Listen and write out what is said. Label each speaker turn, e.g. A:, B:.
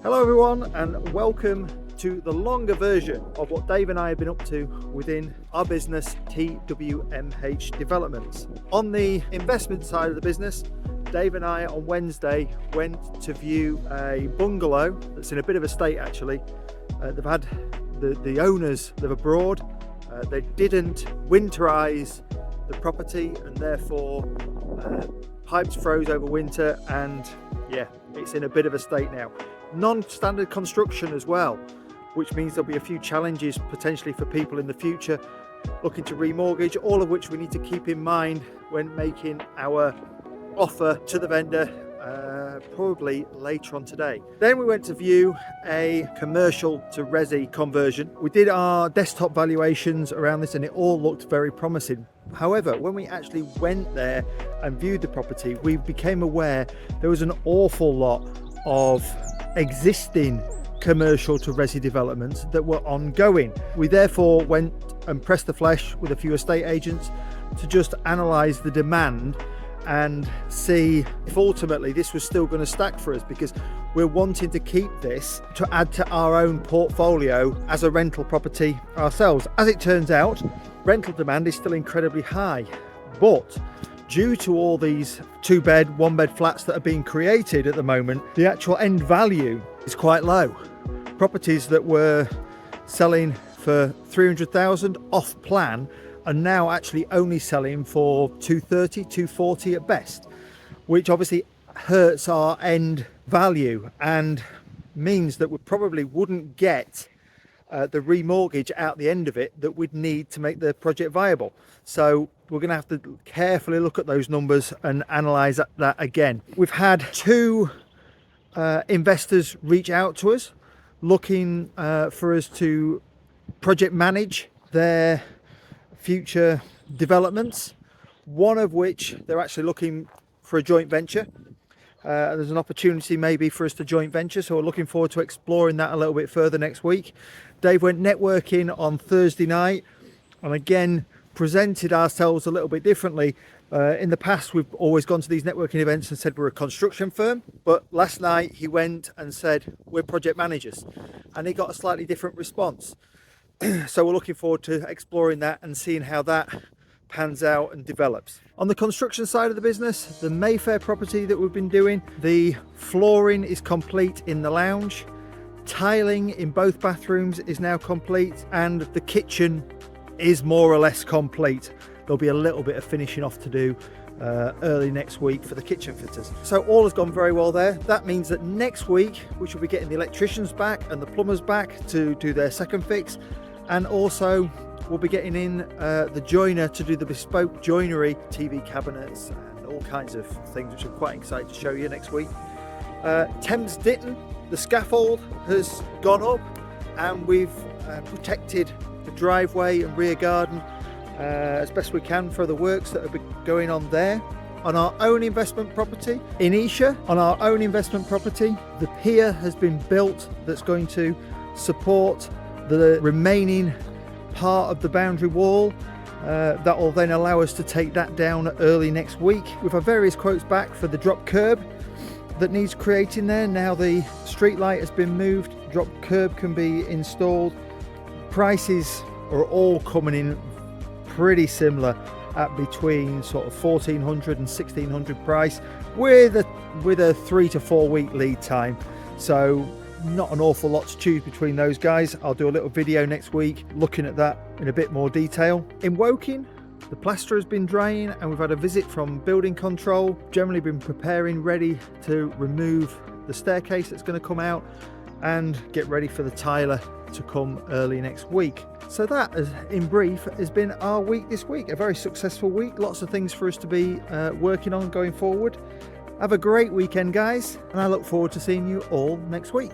A: Hello everyone and welcome to the longer version of what Dave and I have been up to within our business TWMH Developments. On the investment side of the business, Dave and I on Wednesday went to view a bungalow that's in a bit of a state actually. They've had the owners live abroad. They didn't winterize the property and therefore pipes froze over winter, and yeah, it's in a bit of a state now. Non-standard construction as well, which means there'll be a few challenges potentially for people in the future looking to remortgage, all of which we need to keep in mind when making our offer to the vendor probably later on today. Then we went to view a commercial to resi conversion. We did our desktop valuations around this and it all looked very promising. However, when we actually went there and viewed the property, we became aware there was an awful lot of existing commercial to resi developments that were ongoing. We therefore went and pressed the flesh with a few estate agents to just analyse the demand and see if ultimately this was still going to stack for us, because we're wanting to keep this to add to our own portfolio as a rental property ourselves. As it turns out, rental demand is still incredibly high, but due to all these 2-bed, 1-bed flats that are being created at the moment, the actual end value is quite low. Properties that were selling for 300,000 off plan are now actually only selling for 230, 240 at best, which obviously hurts our end value and means that we probably wouldn't get the remortgage out the end of it that we'd need to make the project viable. So we're going to have to carefully look at those numbers and analyse that again. We've had two investors reach out to us looking for us to project manage their future developments, one of which they're actually looking for a joint venture. There's an opportunity maybe for us to joint venture, so we're looking forward to exploring that a little bit further next week. Dave went networking on Thursday night and again presented ourselves a little bit differently. In the past we've always gone to these networking events and said we're a construction firm, but last night he went and said we're project managers, and he got a slightly different response. So we're looking forward to exploring that and seeing how that pans out and develops. On the construction side of the business, the Mayfair property that we've been doing, the flooring is complete in the lounge, tiling in both bathrooms is now complete, and the kitchen is more or less complete. There'll be a little bit of finishing off to do early next week for the kitchen fitters. So all has gone very well there. That means that next week we should be getting the electricians back and the plumbers back to do their second fix, and also we'll be getting in the joiner to do the bespoke joinery, TV cabinets and all kinds of things, which I'm quite excited to show you next week. Thames Ditton, the scaffold has gone up and we've protected the driveway and rear garden as best we can for the works that have been going on there. On our own investment property in Esher, the pier has been built that's going to support the remaining part of the boundary wall. That will then allow us to take that down early next week. We've had various quotes back for the drop curb that needs creating there. Now the street light has been moved, drop curb can be installed. Prices are all coming in pretty similar at between sort of 1,400 and 1,600 price with a 3 to 4 week lead time. So not an awful lot to choose between those guys. I'll do a little video next week looking at that in a bit more detail. In Woking, the plaster has been drying and we've had a visit from building control. Generally been preparing ready to remove the staircase that's going to come out and get ready for the tiler to come early next week. So that, in brief, has been our week this week. A very successful week. Lots of things for us to be working on going forward. Have a great weekend, guys, and I look forward to seeing you all next week.